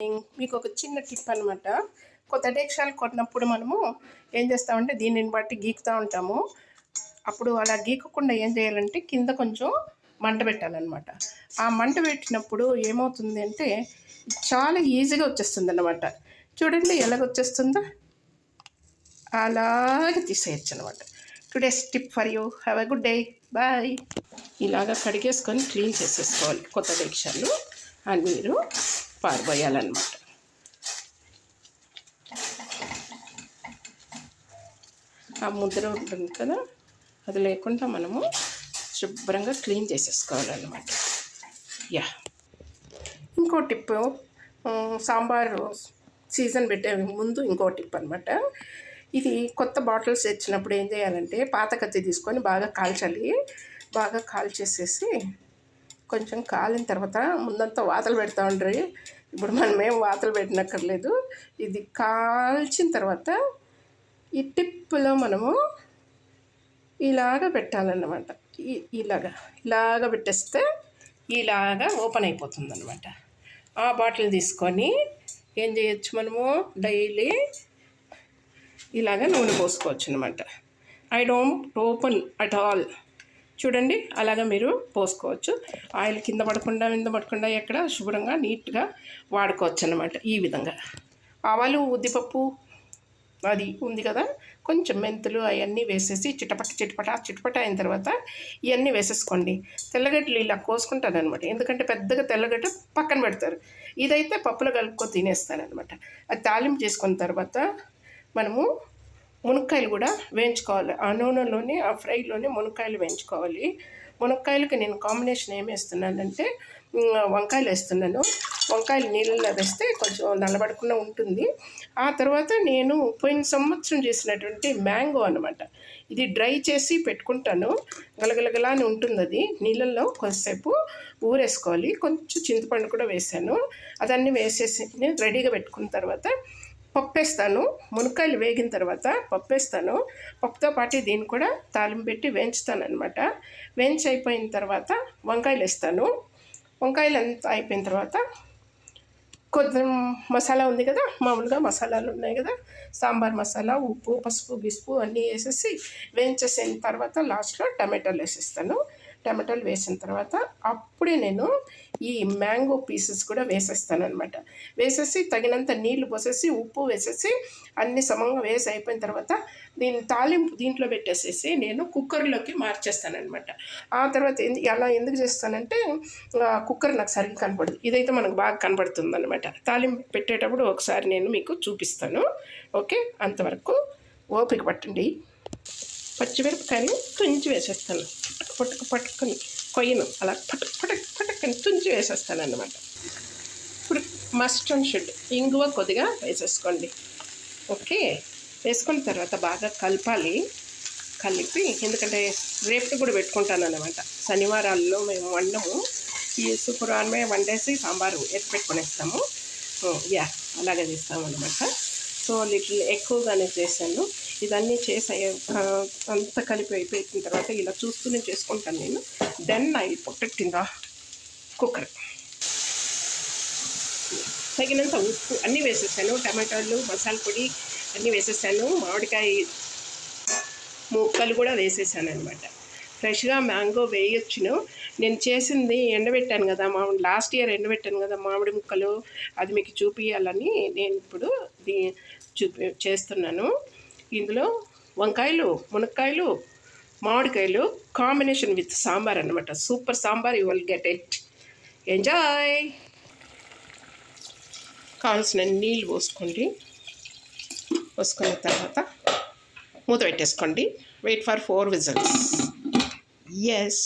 మీకు ఒక చిన్న టిప్ అనమాట. కొత్త డేక్షాలు కొన్నప్పుడు మనము ఏం చేస్తామంటే దీనిని బట్టి గీకుతూ ఉంటాము. అప్పుడు అలా గీకకుండా ఏం చేయాలంటే కింద కొంచెం మంట పెట్టాలన్నమాట. ఆ మంట పెట్టినప్పుడు ఏమవుతుంది అంటే చాలా ఈజీగా వచ్చేస్తుంది అన్నమాట. చూడండి ఎలాగొచ్చేస్తుందో, అలాగే తీసేయచ్చు అనమాట. Today's tip for you. Have a good day. Bye. ఇలాగా కడిగేసుకొని క్లీన్ చేసేసుకోవాలి కొత్త డేక్షాలు. అని మీరు పారిపోయాలన్నమాట. ఆ ముద్ర ఉంటుంది కదా, అది లేకుండా మనము శుభ్రంగా క్లీన్ చేసేసుకోవాలన్నమాట. యా, ఇంకో టిప్, సాంబారు సీజన్ పెట్టే ముందు ఇంకో టిప్ అనమాట. ఇది కొత్త బాటిల్స్ తెచ్చినప్పుడు ఏం చేయాలంటే పాత కత్తి తీసుకొని బాగా కాల్చాలి. బాగా కాల్చేసేసి కొంచెం కాలిన తర్వాత ముందంతా వాతలు పెడతా ఉండ్రి. ఇప్పుడు మనమేం వాతలు పెట్టనక్కర్లేదు. ఇది కాల్చిన తర్వాత ఈ టిప్పులో మనము ఇలాగ పెట్టాలన్నమాట. ఇలాగ పెట్టేస్తే ఇలాగా ఓపెన్ అయిపోతుంది అనమాట. ఆ బాటిల్ తీసుకొని ఏం చేయొచ్చు, మనము డైలీ ఇలాగ నూనె పోసుకోవచ్చు అనమాట. I don't open at all. చూడండి, అలాగా మీరు పోసుకోవచ్చు. ఆయిల్ కింద పడకుండా ఎక్కడ శుభ్రంగా నీట్గా వాడుకోవచ్చు అన్నమాట. ఈ విధంగా ఆవాలు, ఉద్దిపప్పు అది ఉంది కదా, కొంచెం మెంతులు అవన్నీ వేసేసి చిటపట అయిన తర్వాత ఇవన్నీ వేసేసుకోండి. తెల్లగడ్డలు ఇలా కోసుకుంటాను అనమాట. ఎందుకంటే పెద్దగా తెల్లగడ్డ పక్కన పెడతారు. ఇదైతే పప్పులో కలుపుకొని తినేస్తారనమాట. అది తాలింపు చేసుకున్న తర్వాత మనము మునక్కాయలు కూడా వేయించుకోవాలి. ఆ నూనెలోనే, ఆ ఫ్రైలోనే మునక్కాయలు వేయించుకోవాలి. మునక్కాయలకి నేను కాంబినేషన్ ఏమి వేస్తున్నానంటే వంకాయలు వేస్తున్నాను. వంకాయలు నీళ్ళలో వేస్తే కొంచెం నల్లబడకుండా ఉంటుంది. ఆ తర్వాత నేను పోయిన సంవత్సరం చేసినటువంటి మ్యాంగో అనమాట. ఇది డ్రై చేసి పెట్టుకుంటాను. గలగలగలా అని ఉంటుంది. అది నీళ్ళల్లో కొంచెంసేపు ఊరేసుకోవాలి. కొంచెం చింతపండు కూడా వేసాను. అదన్నీ వేసేసి నేను రెడీగా పెట్టుకున్న తర్వాత పప్పేస్తాను. మునక్కాయలు వేగిన తర్వాత పప్పేస్తాను. పప్పుతో పాటు దీన్ని కూడా తాలింపు పెట్టి వేయించుతాను అనమాట. వేయించి అయిపోయిన తర్వాత వంకాయలు వేస్తాను. వంకాయలు అంతా అయిపోయిన తర్వాత కొంచెం మసాలా ఉంది కదా, మామూలుగా మసాలాలు ఉన్నాయి కదా, సాంబార్ మసాలా, ఉప్పు, పసుపు, గిసుపు అన్నీ వేసేసి వేయించేసిన తర్వాత లాస్ట్లో టమాటాలు వేసేస్తాను. టమాటాలు వేసిన తర్వాత అప్పుడే నేను ఈ మ్యాంగో పీసెస్ కూడా వేసేస్తాను అనమాట. వేసేసి తగినంత నీళ్లు పోసేసి ఉప్పు వేసేసి అన్ని సమంగా వేసి అయిపోయిన తర్వాత దీన్ని తాలింపు దీంట్లో పెట్టేసేసి నేను కుక్కర్లోకి మార్చేస్తానమాట. ఆ తర్వాత అలా ఎందుకు చేస్తానంటే కుక్కర్ నాకు సరిగ్గా కనపడదు. ఇదైతే మనకు బాగా కనపడుతుంది అనమాట. తాలింపు పెట్టేటప్పుడు ఒకసారి నేను మీకు చూపిస్తాను. ఓకే, అంతవరకు ఓపిక పట్టండి. పచ్చిమిరపకాయలు తుంచి వేసేస్తాను. పట్టుకొని కొయ్యను, అలా పట్టుకొని తుంచి వేసేస్తాను అన్నమాట. ఇప్పుడు మస్ట్ అండ్ షుడ్ ఇంగువ కొద్దిగా వేసేసుకోండి. ఓకే, వేసుకున్న తర్వాత బాగా కలిపి ఎందుకంటే రేపు కూడా పెట్టుకుంటాను అన్నమాట. శనివారాల్లో మేము వండము. ఈ శుక్రవారమే వండేసి సాంబారు ఎత్తి పెట్టుకునేస్తాము. అలాగే చేస్తాము అన్నమాట. సో లిటిల్ ఎక్కువగానే చేశాను. ఇదన్నీ అంతా కలిపి అయిపోయిన తర్వాత ఇలా చూస్తూనే చేసుకుంటాను నేను. Then I put it in the cooker. తగినంత ఉప్పు అన్నీ వేసేసాను. టమాటాలు, మసాలా పొడి అన్నీ వేసేసాను. మామిడికాయ ముక్కలు కూడా వేసేసాను అనమాట. ఫ్రెష్గా మ్యాంగో వేయొచ్చును. నేను చేసింది ఎండబెట్టాను కదా, లాస్ట్ ఇయర్ ఎండబెట్టాను కదా మామిడి ముక్కలు, అది మీకు చూపించాలని నేను ఇప్పుడు చేస్తున్నాను. ఇందులో వంకాయలు, మునక్కాయలు, మామిడికాయలు కాంబినేషన్ విత్ సాంబార్ అనమాట. Super sambar, you will get it. Enjoy. కావాల్సిన నీళ్ళు పోసుకున్న తర్వాత మూత పెట్టేసుకోండి. Wait for 4 whistles. ఎస్.